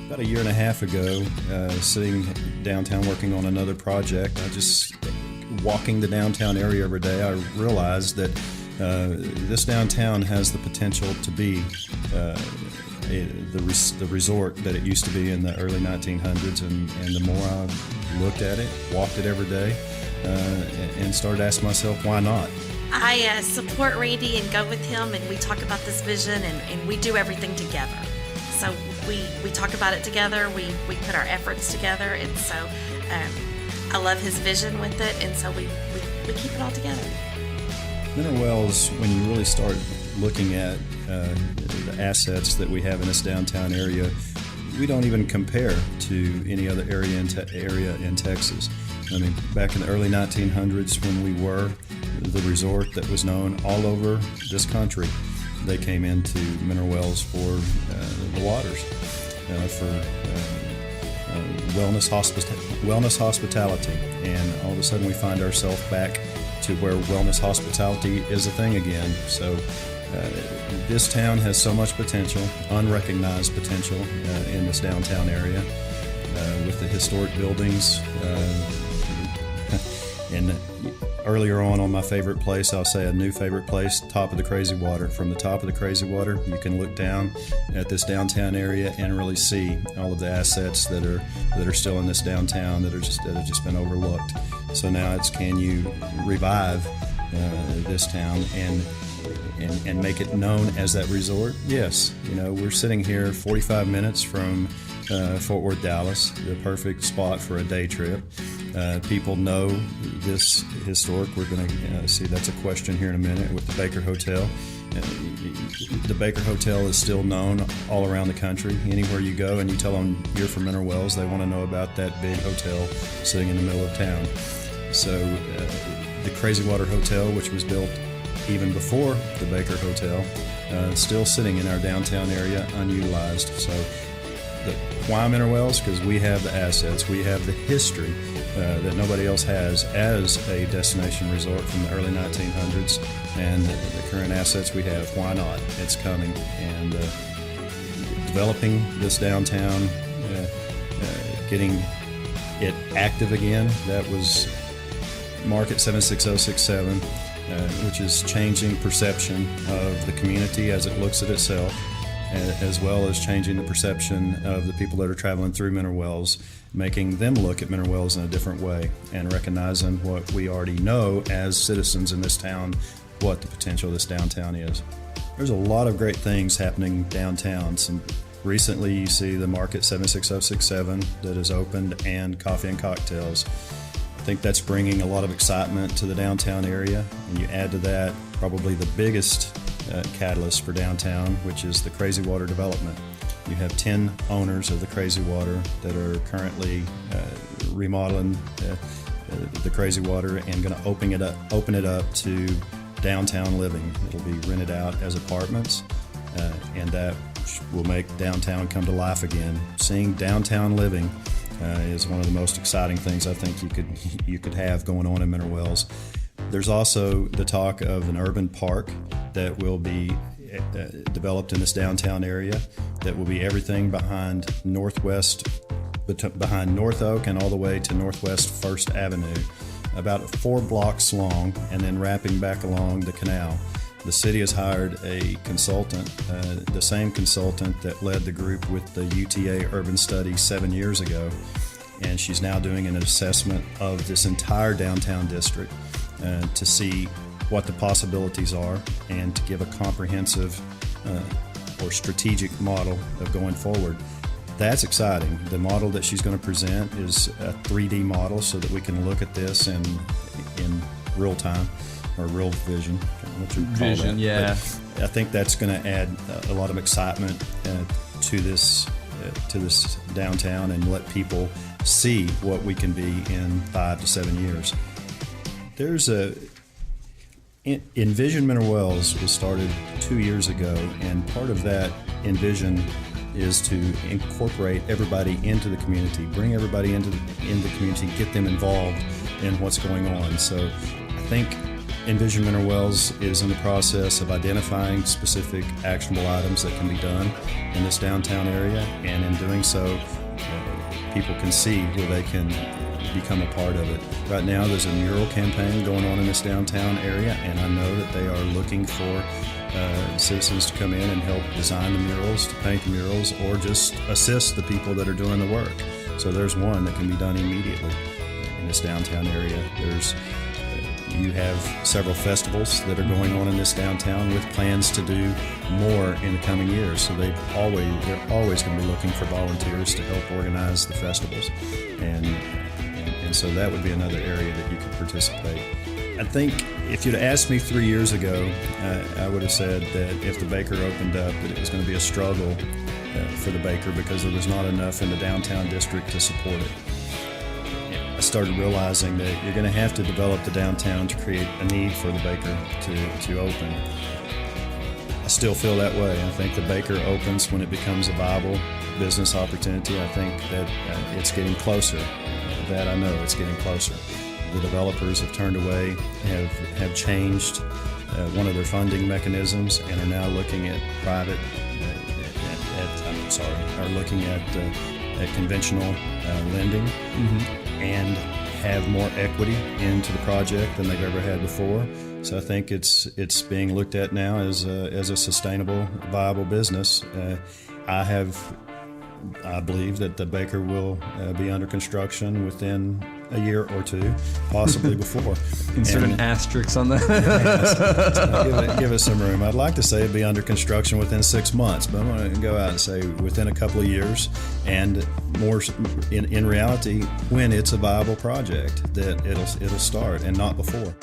About a year and a half ago, sitting downtown working on another project, I just walking the downtown area every day, I realized that this downtown has the potential to be the resort that it used to be in the early 1900s, and the more I looked at it, walked it every day, and started asking myself, why not? I support Randy and go with him, and we talk about this vision, and we do everything together. So we talk about it together, we put our efforts together, and so I love his vision with it, and so we keep it all together. Mineral Wells, when you really start looking at the assets that we have in this downtown area, we don't even compare to any other area in Texas. I mean, back in the early 1900s, when we were the resort that was known all over this country, they came into Mineral Wells for the waters, for wellness hospitality, and all of a sudden we find ourselves back to where wellness hospitality is a thing again. So this town has so much potential, unrecognized potential in this downtown area, with the historic buildings. And earlier on my favorite place, I'll say a new favorite place, top of the Crazy Water. From the top of the Crazy Water, you can look down at this downtown area and really see all of the assets that are still in this downtown that have just been overlooked. So now it's, can you revive this town and make it known as that resort? Yes. You know, we're sitting here 45 minutes from Fort Worth, Dallas, the perfect spot for a day trip. People know this historic. We're going to see, that's a question here in a minute with the Baker Hotel. The Baker Hotel is still known all around the country. Anywhere you go and you tell them you're from Mineral Wells, they want to know about that big hotel sitting in the middle of town. So the Crazy Water Hotel, which was built even before the Baker Hotel, still sitting in our downtown area unutilized. So why Mineral Wells? Because we have the assets, we have the history that nobody else has as a destination resort from the early 1900s, and the current assets we have. Why not? It's coming, and developing this downtown, getting it active again. That was Market 76067, which is changing perception of the community as it looks at itself, as well as changing the perception of the people that are traveling through Mineral Wells, making them look at Mineral Wells in a different way and recognizing what we already know as citizens in this town, what the potential of this downtown is. There's a lot of great things happening downtown. Recently you see the Market 76067 that has opened, and Coffee and Cocktails. I think that's bringing a lot of excitement to the downtown area, and you add to that probably the biggest catalyst for downtown, which is the Crazy Water development. You have 10 owners of the Crazy Water that are currently remodeling the Crazy Water and going to open it up to downtown living. It'll be rented out as apartments, and that will make downtown come to life again. Seeing downtown living is one of the most exciting things I think you could have going on in Mineral Wells. There's also the talk of an urban park that will be developed in this downtown area, that will be everything behind North Oak and all the way to Northwest First Avenue, about 4 blocks long, and then wrapping back along the canal. The city has hired a consultant, the same consultant that led the group with the UTA Urban Study 7 years ago, and she's now doing an assessment of this entire downtown district to see what the possibilities are and to give a comprehensive or strategic model of going forward. That's exciting. The model that she's going to present is a 3D model so that we can look at this in real time, or real vision, what you call vision, that. yeah. But I think that's going to add a lot of excitement to this downtown, and let people see what we can be in 5 to 7 years. There's Envision Mineral Wells was started 2 years ago, and part of that Envision is to incorporate everybody into the community, bring everybody into the community, get them involved in what's going on. So I think Envision Mineral Wells is in the process of identifying specific actionable items that can be done in this downtown area, and in doing so, people can see where they can become a part of it. Right now, there's a mural campaign going on in this downtown area, and I know that they are looking for citizens to come in and help design the murals, to paint the murals, or just assist the people that are doing the work. So there's one that can be done immediately in this downtown area. You have several festivals that are going on in this downtown with plans to do more in the coming years. So they're always going to be looking for volunteers to help organize the festivals, and so that would be another area that you could participate. I think if you'd asked me 3 years ago, I would have said that if the Baker opened up, that it was going to be a struggle for the Baker because there was not enough in the downtown district to support it. I started realizing that you're going to have to develop the downtown to create a need for the Baker to open. I still feel that way. I think the Baker opens when it becomes a viable business opportunity. I think that it's getting closer. That I know it's getting closer. The developers have turned away, have changed one of their funding mechanisms, and are now looking at conventional lending, and have more equity into the project than they've ever had before. So I think it's being looked at now as a sustainable, viable business. I believe that the Baker will be under construction within a year or two, possibly before. Insert an asterisk on that. Give us some room. I'd like to say it'd be under construction within 6 months, but I'm going to go out and say within a couple of years, and more in reality, when it's a viable project, that it'll start, and not before.